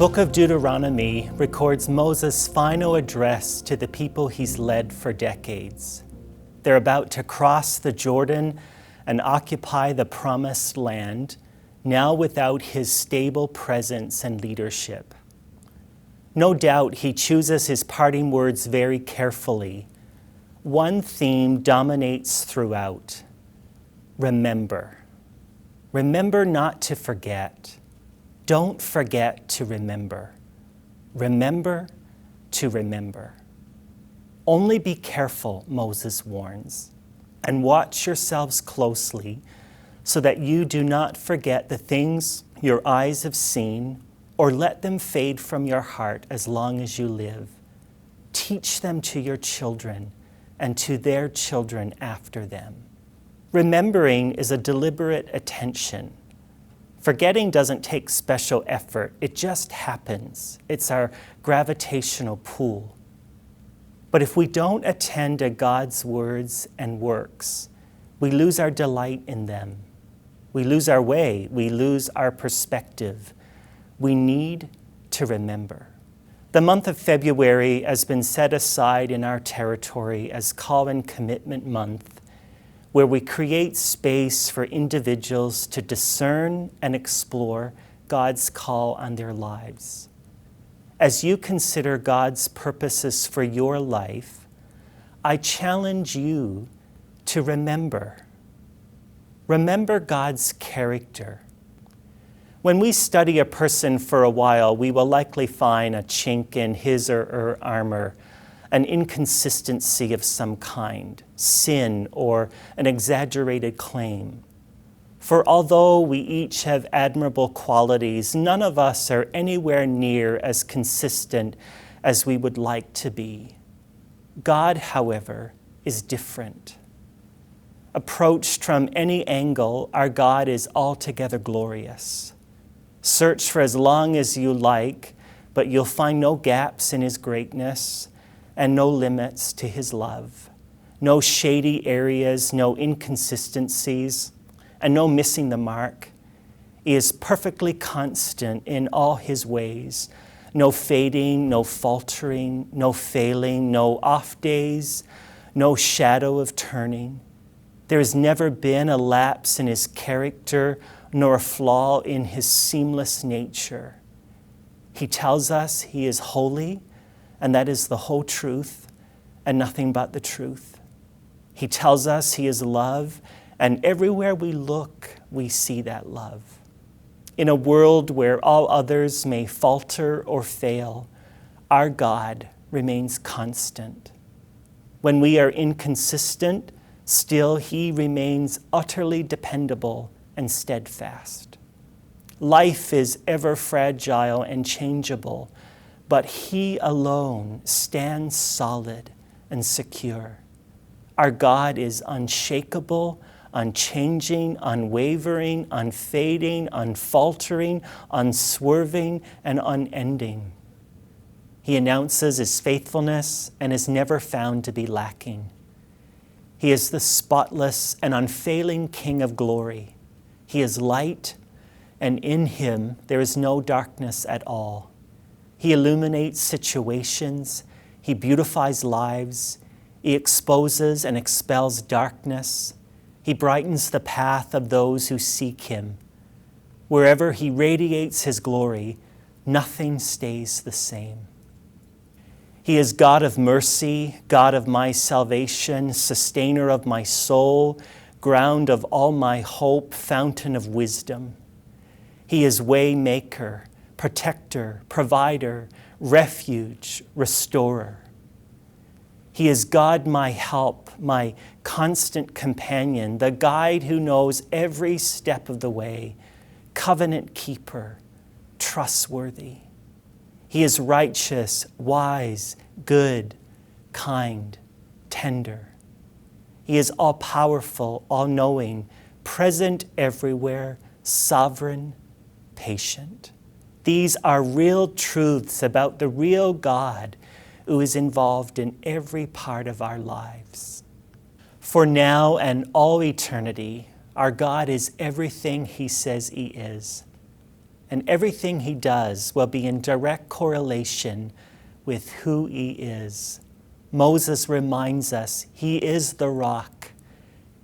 book of Deuteronomy records Moses' final address to the people he's led for decades. They're about to cross the Jordan and occupy the promised land, now without his stable presence and leadership. No doubt he chooses his parting words very carefully. One theme dominates throughout: remember. Remember not to forget. Don't forget to remember. Remember to remember. Only be careful, Moses warns, and watch yourselves closely so that you do not forget the things your eyes have seen, or let them fade from your heart as long as you live. Teach them to your children and to their children after them. Remembering is a deliberate attention. Forgetting doesn't take special effort. It just happens. It's our gravitational pull. But if we don't attend to God's words and works, we lose our delight in them. We lose our way. We lose our perspective. We need to remember. The month of February has been set aside in our territory as Call and Commitment Month, where we create space for individuals to discern and explore God's call on their lives. As you consider God's purposes for your life, I challenge you to remember. Remember God's character. When we study a person for a while, we will likely find a chink in his or her armor, an inconsistency of some kind, sin, or an exaggerated claim. For although we each have admirable qualities, none of us are anywhere near as consistent as we would like to be. God, however, is different. Approached from any angle, our God is altogether glorious. Search for as long as you like, but you'll find no gaps in his greatness and no limits to his love, no shady areas, no inconsistencies, and no missing the mark. He is perfectly constant in all his ways, no fading, no faltering, no failing, no off days, no shadow of turning. There has never been a lapse in his character, nor a flaw in his seamless nature. He tells us he is holy, and that is the whole truth and nothing but the truth. He tells us he is love, and everywhere we look, we see that love. In a world where all others may falter or fail, our God remains constant. When we are inconsistent, still he remains utterly dependable and steadfast. Life is ever fragile and changeable, but he alone stands solid and secure. Our God is unshakable, unchanging, unwavering, unfading, unfaltering, unswerving, and unending. He announces his faithfulness and is never found to be lacking. He is the spotless and unfailing King of glory. He is light, and in him there is no darkness at all. He illuminates situations, he beautifies lives, he exposes and expels darkness, he brightens the path of those who seek him. Wherever he radiates his glory, nothing stays the same. He is God of mercy, God of my salvation, sustainer of my soul, ground of all my hope, fountain of wisdom. He is way maker, protector, provider, refuge, restorer. He is God, my help, my constant companion, the guide who knows every step of the way, covenant keeper, trustworthy. He is righteous, wise, good, kind, tender. He is all-powerful, all-knowing, present everywhere, sovereign, patient. These are real truths about the real God who is involved in every part of our lives. For now and all eternity, our God is everything he says he is. and everything he does will be in direct correlation with who he is. Moses reminds us he is the rock.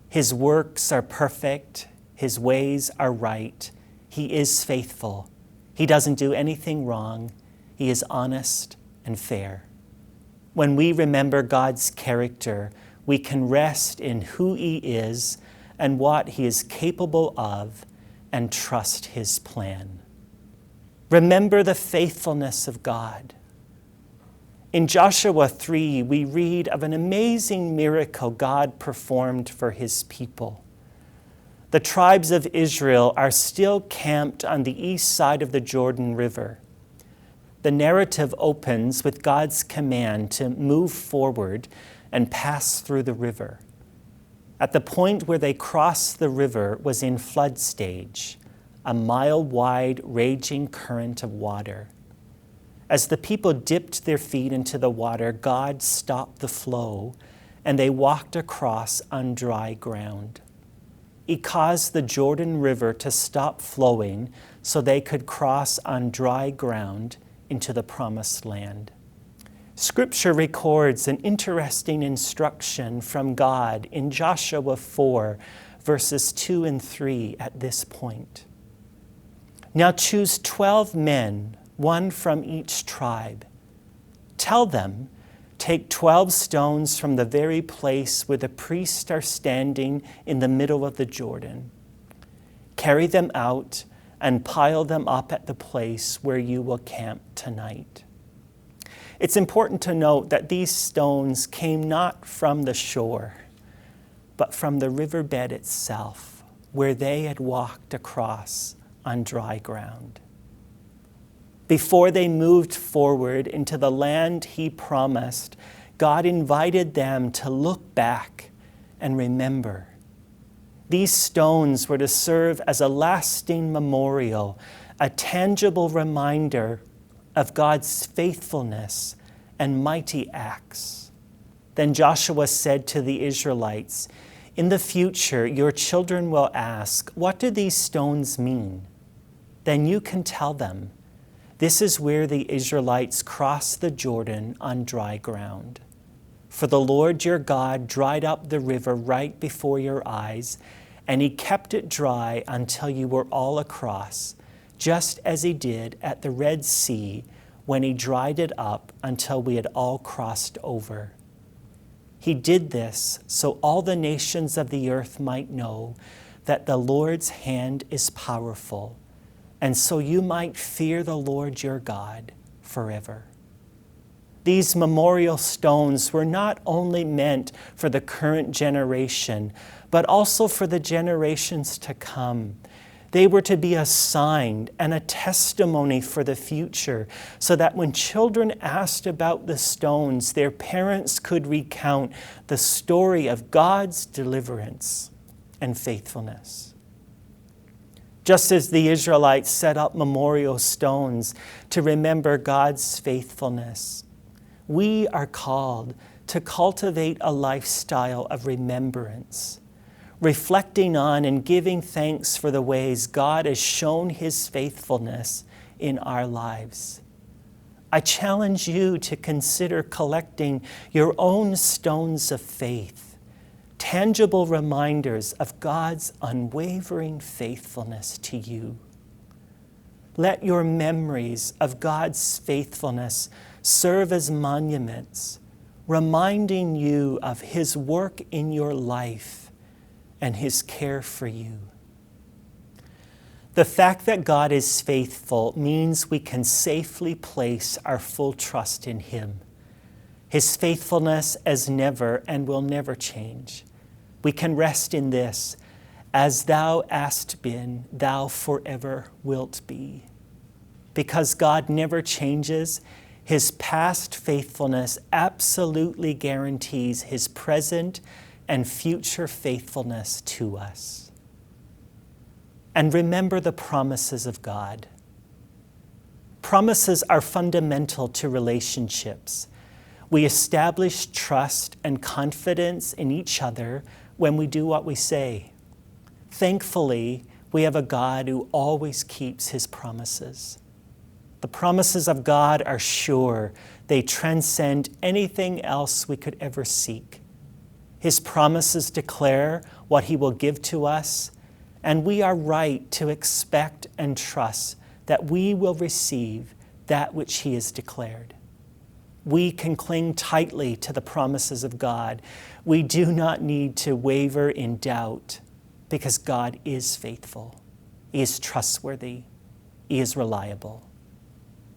His works are perfect. His ways are right. He is faithful. He doesn't do anything wrong. He is honest and fair. When we remember God's character, we can rest in who he is and what he is capable of and trust his plan. Remember the faithfulness of God. In Joshua 3, we read of an amazing miracle God performed for his people. The tribes of Israel are still camped on the east side of the Jordan River. The narrative opens with God's command to move forward and pass through the river. At the point where they crossed the river was in flood stage, a mile-wide raging current of water. As the people dipped their feet into the water, God stopped the flow, and they walked across on dry ground. He caused the Jordan River to stop flowing so they could cross on dry ground into the promised land. Scripture records an interesting instruction from God in Joshua 4, verses 2 and 3 at this point. Now choose 12 men, one from each tribe. Tell them, take 12 stones from the very place where the priests are standing in the middle of the Jordan. Carry them out and pile them up at the place where you will camp tonight. It's important to note that these stones came not from the shore, but from the riverbed itself, where they had walked across on dry ground. Before they moved forward into the land he promised, God invited them to look back and remember. These stones were to serve as a lasting memorial, a tangible reminder of God's faithfulness and mighty acts. Then Joshua said to the Israelites, "In the future, your children will ask, 'What do these stones mean?' Then you can tell them, 'This is where the Israelites crossed the Jordan on dry ground. For the Lord your God dried up the river right before your eyes, and he kept it dry until you were all across, just as he did at the Red Sea when he dried it up until we had all crossed over. He did this so all the nations of the earth might know that the Lord's hand is powerful, and so you might fear the Lord your God forever." These memorial stones were not only meant for the current generation, but also for the generations to come. They were to be a sign and a testimony for the future, so that when children asked about the stones, their parents could recount the story of God's deliverance and faithfulness. Just as the Israelites set up memorial stones to remember God's faithfulness, we are called to cultivate a lifestyle of remembrance, reflecting on and giving thanks for the ways God has shown his faithfulness in our lives. I challenge you to consider collecting your own stones of faith, tangible reminders of God's unwavering faithfulness to you. Let your memories of God's faithfulness serve as monuments, reminding you of his work in your life and his care for you. The fact that God is faithful means we can safely place our full trust in him. His faithfulness has never and will never change. We can rest in this: as thou hast been, thou forever wilt be. Because God never changes, his past faithfulness absolutely guarantees his present and future faithfulness to us. And remember the promises of God. Promises are fundamental to relationships. We establish trust and confidence in each other when we do what we say. Thankfully, We have a God who always keeps his promises. The promises of God are sure. They transcend anything else we could ever seek. His promises declare what he will give to us, and we are right to expect and trust that we will receive that which he has declared. We can cling tightly to the promises of God. We do not need to waver in doubt because God is faithful. He is trustworthy. He is reliable.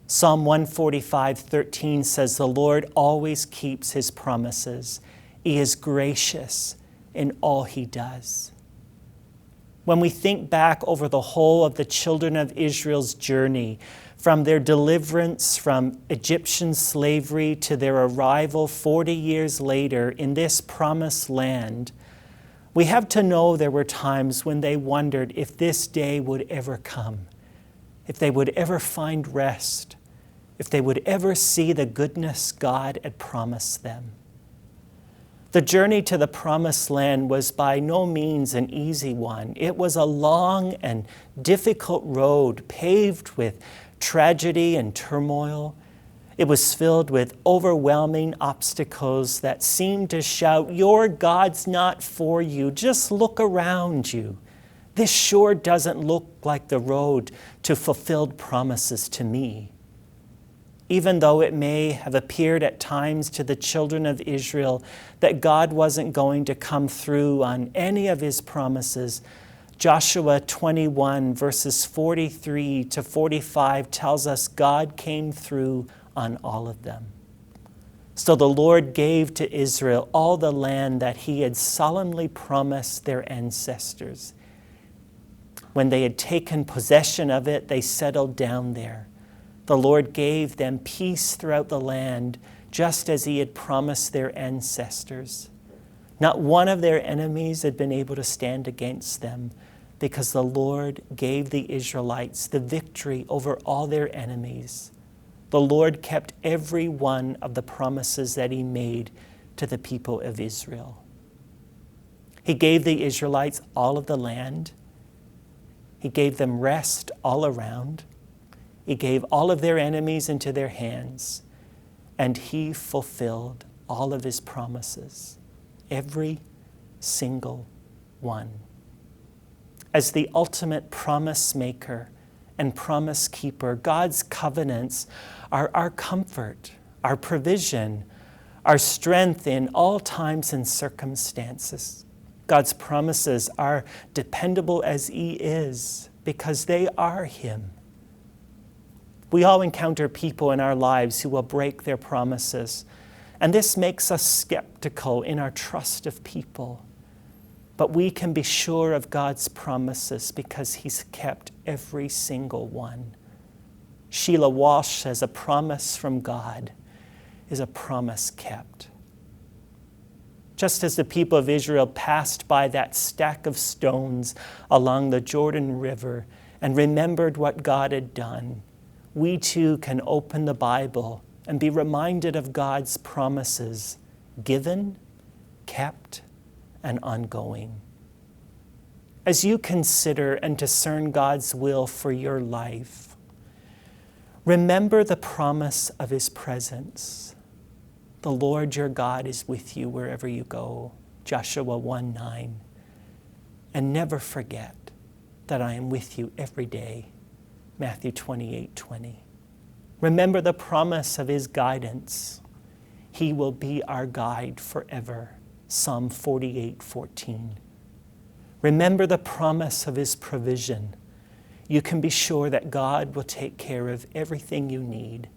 Psalm 145:13 says, "The Lord always keeps his promises. He is gracious in all he does." When we think back over the whole of the children of Israel's journey, from their deliverance from Egyptian slavery to their arrival 40 years later in this promised land, we have to know there were times when they wondered if this day would ever come, if they would ever find rest, if they would ever see the goodness God had promised them. The journey to the promised land was by no means an easy one. It was a long and difficult road paved with tragedy and turmoil. It was filled with overwhelming obstacles that seemed to shout, "Your God's not for you. Just look around you. This sure doesn't look like the road to fulfilled promises to me." Even though it may have appeared at times to the children of Israel that God wasn't going to come through on any of his promises, Joshua 21 verses 43 to 45 tells us God came through on all of them. So the Lord gave to Israel all the land that he had solemnly promised their ancestors. When they had taken possession of it, they settled down there. The Lord gave them peace throughout the land, just as he had promised their ancestors. Not one of their enemies had been able to stand against them, because the Lord gave the Israelites the victory over all their enemies. The Lord kept every one of the promises that he made to the people of Israel. He gave the Israelites all of the land. He gave them rest all around. He gave all of their enemies into their hands, and he fulfilled all of his promises, every single one. As the ultimate promise maker and promise keeper, God's covenants are our comfort, our provision, our strength in all times and circumstances. God's promises are dependable as he is because they are him. We all encounter people in our lives who will break their promises, and this makes us skeptical in our trust of people. But we can be sure of God's promises because he's kept every single one. Sheila Walsh says a promise from God is a promise kept. Just as the people of Israel passed by that stack of stones along the Jordan River and remembered what God had done, we too can open the Bible and be reminded of God's promises, given, kept, and ongoing. As you consider and discern God's will for your life, remember the promise of his presence. The Lord your God is with you wherever you go, Joshua 1:9. And never forget that I am with you every day, Matthew 28:20. Remember the promise of his guidance. He will be our guide forever, Psalm 48:14. Remember the promise of his provision. You can be sure that God will take care of everything you need,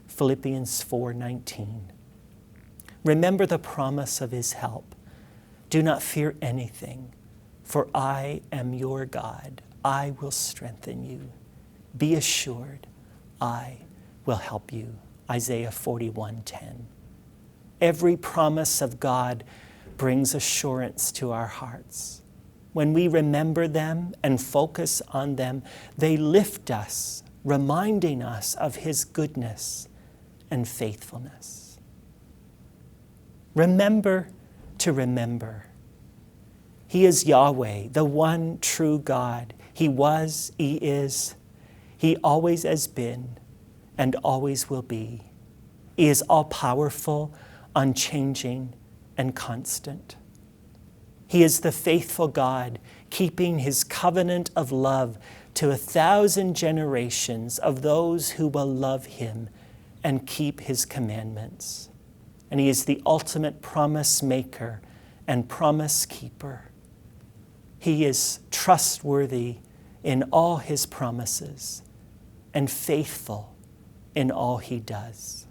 Philippians 4:19. Remember the promise of his help. Do not fear anything, for I am your God. I will strengthen you. Be assured, I will help you. Isaiah 41:10. Every promise of God brings assurance to our hearts. When we remember them and focus on them, they lift us, reminding us of his goodness and faithfulness. Remember to remember. He is Yahweh, the one true God. He was, He is, He always has been, and always will be. He is all-powerful, unchanging, and constant. He is the faithful God, keeping His covenant of love to 1,000 generations of those who will love Him and keep His commandments. And He is the ultimate promise maker and promise keeper. He is trustworthy in all His promises and faithful in all He does.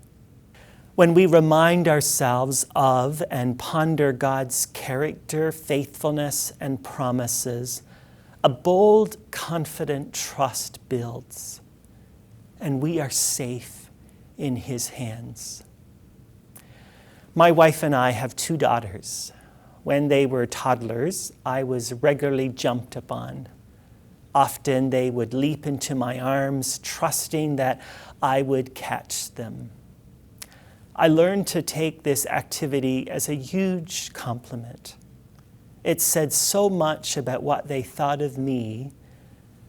When we remind ourselves of and ponder God's character, faithfulness, and promises, a bold, confident trust builds, and we are safe in His hands. My wife and I have 2 daughters. When they were toddlers, I was regularly jumped upon. Often they would leap into my arms, trusting that I would catch them. I learned to take this activity as a huge compliment. It said so much about what they thought of me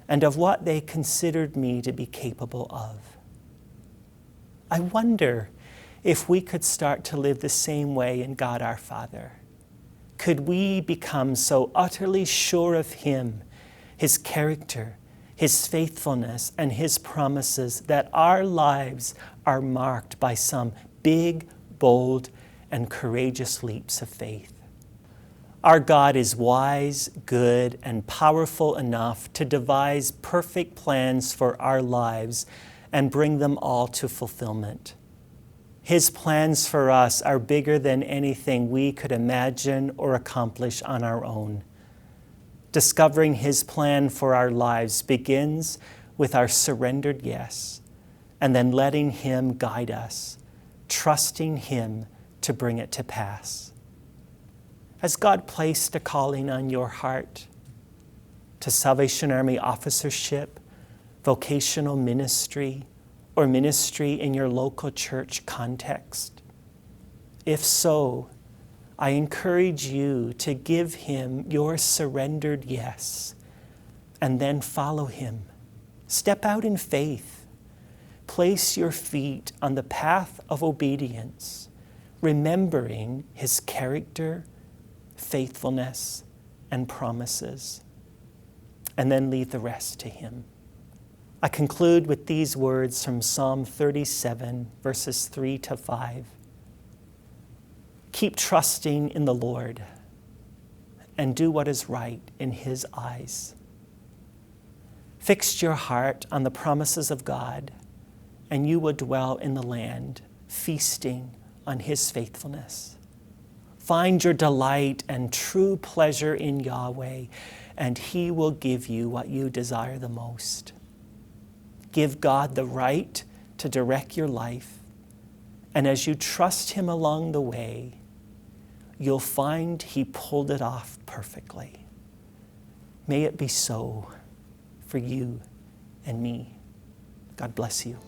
and of what they considered me to be capable of. I wonder if we could start to live the same way in God our Father. Could we become so utterly sure of Him, His character, His faithfulness, and His promises that our lives are marked by some big, bold, and courageous leaps of faith? Our God is wise, good, and powerful enough to devise perfect plans for our lives and bring them all to fulfillment. His plans for us are bigger than anything we could imagine or accomplish on our own. Discovering His plan for our lives begins with our surrendered yes, and then letting Him guide us, trusting Him to bring it to pass. Has God placed a calling on your heart to Salvation Army officership, vocational ministry, or ministry in your local church context? If so, I encourage you to give Him your surrendered yes and then follow Him. Step out in faith. Place your feet on the path of obedience, remembering His character, faithfulness, and promises, and then leave the rest to Him. I conclude with these words from Psalm 37, verses 3 to 5. Keep trusting in the Lord and do what is right in His eyes. Fix your heart on the promises of God, and you will dwell in the land, feasting on His faithfulness. Find your delight and true pleasure in Yahweh, and He will give you what you desire the most. Give God the right to direct your life, and as you trust Him along the way, you'll find He pulled it off perfectly. May it be so for you and me. God bless you.